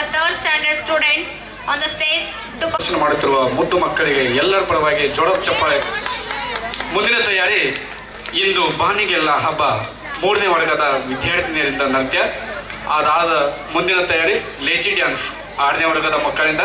our third standard students on the stage to ಮಾಡುತ್ತಿರುವ ಮುದ್ದು ಮಕ್ಕಳಿಗೆ ಎಲ್ಲರ ಪರವಾಗಿ ಜೋರ ಚಪ್ಪಾಳೆ. ಮುಂದಿನ ತಯಾರಿ ಇಂದು ಬಾನಿಗೆಲ್ಲ ಹಬ್ಬ 3ನೇ ವರ್ಗದ ವಿದ್ಯಾರ್ಥಿನಿಯರಿಂದ ನೃತ್ಯ, ಅದಾದ ಮುಂದಿನ ತಯಾರಿ ಲೇಜಿ ಡ್ಯಾನ್ಸ್ 6ನೇ ವರ್ಗದ ಮಕ್ಕಳಿಂದ.